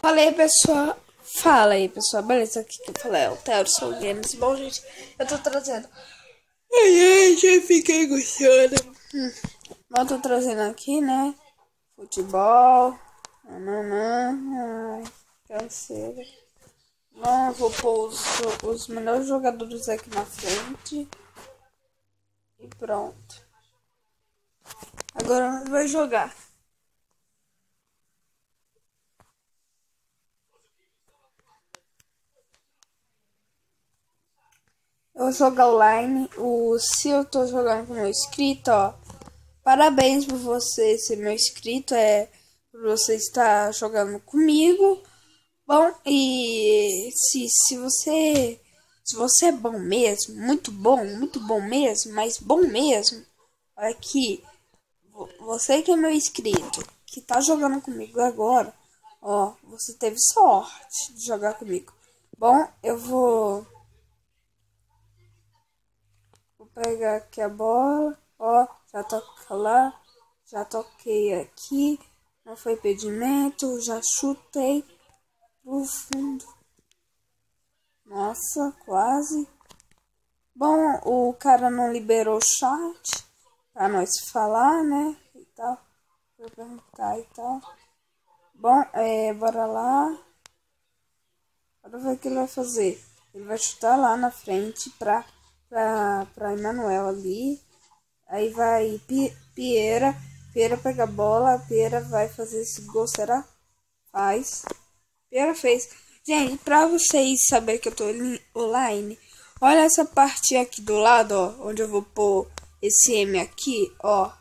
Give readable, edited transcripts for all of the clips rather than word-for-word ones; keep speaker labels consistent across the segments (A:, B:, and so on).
A: Fala aí pessoal, beleza? Aqui que eu falei é o Theo do Soul Games. Bom, gente, eu tô trazendo. Ai, já fiquei gostando. Eu tô trazendo aqui, né? Futebol. Ai, canseira. Bom, eu vou pôr os melhores jogadores aqui na frente. E pronto. Agora nós vai jogar. Eu vou jogar online. Se eu tô jogando com o meu inscrito, ó. Parabéns por você ser meu inscrito. Por você estar jogando comigo. Bom, e se você é bom mesmo, muito bom mesmo, mas bom mesmo, olha aqui, você que é meu inscrito, que tá jogando comigo agora, ó, você teve sorte de jogar comigo. Bom, vou pegar aqui a bola, ó, já toca lá, já toquei aqui, não foi impedimento, já chutei pro fundo. Nossa, quase. Bom, o cara não liberou o chat pra nós falar, né? E tal. Pra perguntar e tal. Bom, bora lá. Bora ver o que ele vai fazer. Ele vai chutar lá na frente pra Emanuel ali. Aí vai Pieira. Pieira pega a bola. Pieira vai fazer esse gol, será? Faz. Pieira fez. Gente, pra vocês saberem que eu tô online, olha essa parte aqui do lado, ó, onde eu vou pôr esse M aqui, ó.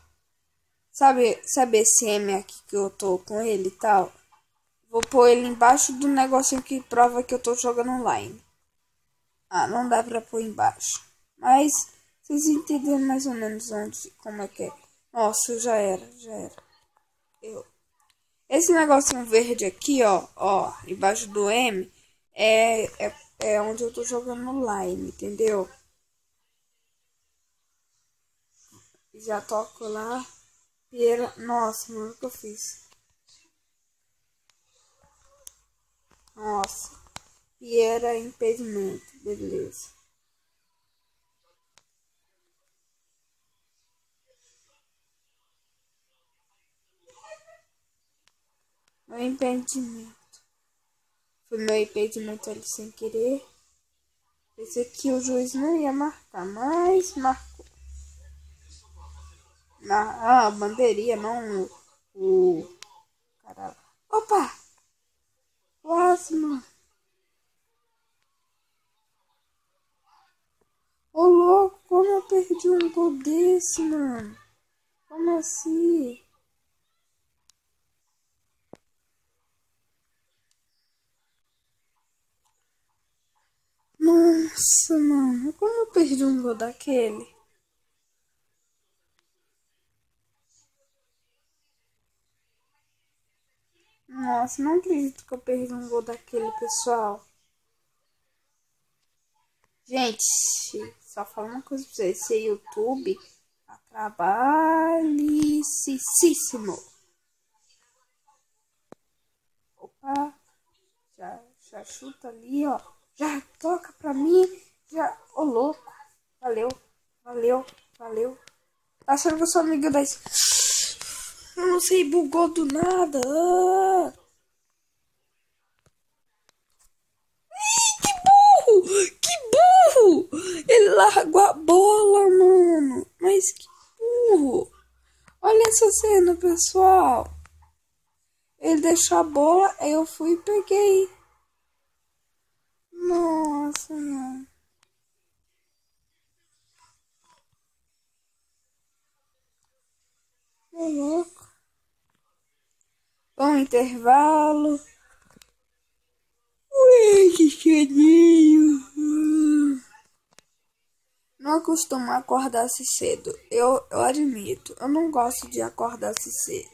A: Sabe esse M aqui que eu tô com ele e tal? Vou pôr ele embaixo do negocinho que prova que eu tô jogando online. Ah, não dá pra pôr embaixo. Mas vocês entenderam mais ou menos como é que é. Nossa, já era. Esse negocinho verde aqui, ó, embaixo do M, é onde eu tô jogando online, entendeu? Já toco lá. Pieira. Nossa, mano, o que eu fiz? Nossa. Pieira impedimento. Beleza. Meu impedimento. Foi meu impedimento ali sem querer. Pensei que o juiz não ia marcar, mas marcou. A bandeirinha, não o. Caralho. Opa! Quase, mano. Ô louco, como eu perdi um gol desse, mano? Como assim? Nossa, mano, como eu perdi um gol daquele? Nossa, não acredito que eu perdi um gol daquele, pessoal. Gente, só falar uma coisa pra vocês. Esse YouTube tá trabalhicíssimo. Opa, já chuta ali, ó. Já toca pra mim. Já, ô louco. Valeu, valeu. Tá achando que eu sou amigo da... Eu não sei, bugou do nada. Que burro! Que burro! Ele largou a bola, mano. Mas que burro! Olha essa cena, pessoal. Ele deixou a bola, aí eu fui e peguei. Nossa, mano. É louco. Bom intervalo. Ui, que cheirinho. Não costumo acordar-se cedo. Eu admito. Eu não gosto de acordar-se cedo.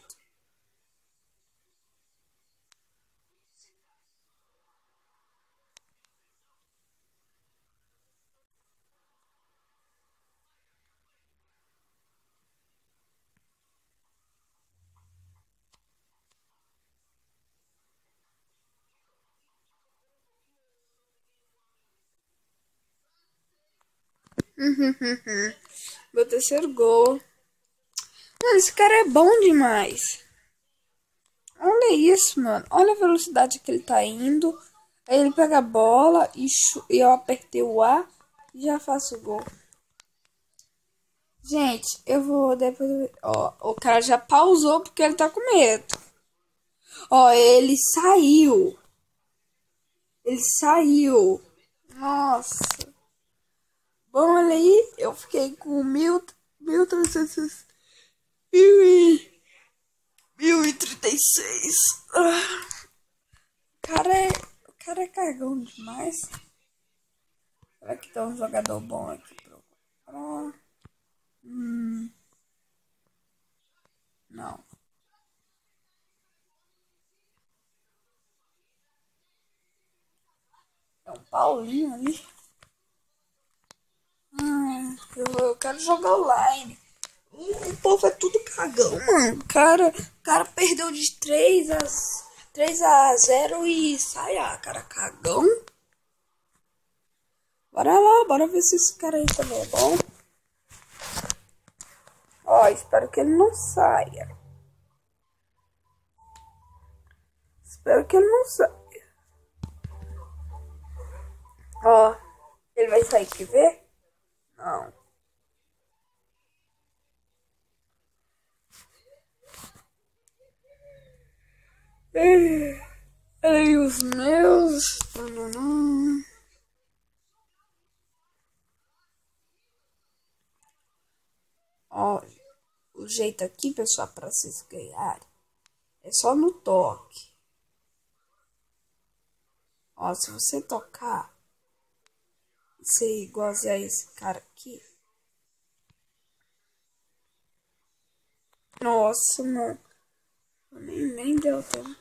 A: Meu terceiro gol. Mano, esse cara é bom demais. Olha isso, mano. Olha a velocidade que ele tá indo. Aí ele pega a bola e eu apertei o A e já faço o gol. Gente, eu vou depois... Ó, o cara já pausou porque ele tá com medo. Ó, ele saiu. Ele saiu. Nossa. Bom, olha aí. Eu fiquei com 1.300... 1036. O cara é cagão demais. Será que tem um jogador bom aqui pra eu comprar? Não. É um Paulinho ali. Eu quero jogar online. O povo é tudo cagão, mano. O cara perdeu de 3-0 e sai, cara, cagão. Bora lá, bora ver se esse cara aí também é bom. Ó, espero que ele não saia. Espero que ele não saia. Ó, ele vai sair, quer ver? Não. Ei, os meus. Ó, o jeito aqui, pessoal, pra vocês ganharem é só no toque. Ó, se você tocar e ser igualzinho a esse cara aqui. Nossa, mano. Nem deu tempo.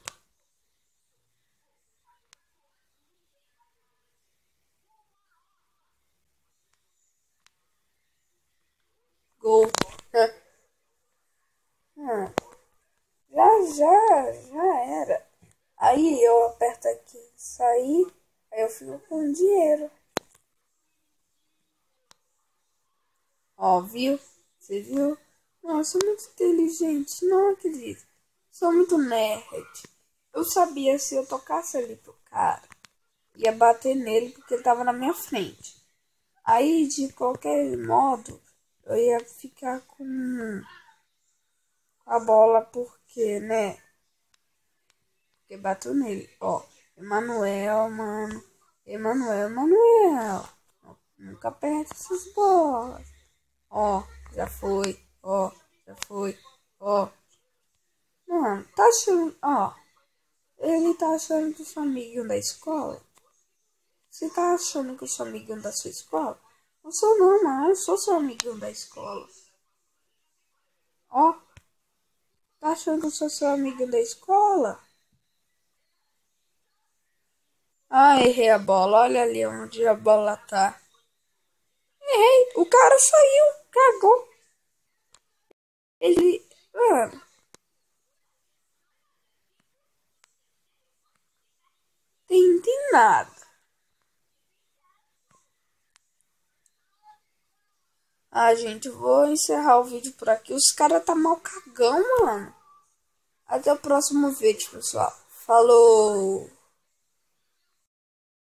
A: Gol. Já era. Aí eu aperto aqui, sair, aí eu fico com dinheiro. Ó, viu? Você viu? Nossa, muito inteligente, não acredito. Sou muito nerd. Eu sabia se eu tocasse ali pro cara, ia bater nele porque ele tava na minha frente. Aí, de qualquer modo, eu ia ficar com a bola porque, né? Porque bateu nele. Ó, Emanuel, mano. Emanuel. Nunca perde essas bolas. Ó, já foi. Ó, já foi. Ó. Mano, tá achando. Ó. Ele tá achando que eu sou amiguinho da escola? Você tá achando que eu sou amiguinho da sua escola? Não sou não, mano. Eu sou seu amiguinho da escola. Ó. Tá achando que eu sou seu amiguinho da escola? Ah, errei a bola. Olha ali onde a bola tá. Errei. O cara saiu. Cagou. Ele. Mano. Tem nada. Ah, gente, eu vou encerrar o vídeo por aqui. Os caras tá mal cagão, mano. Até o próximo vídeo, pessoal. Falou!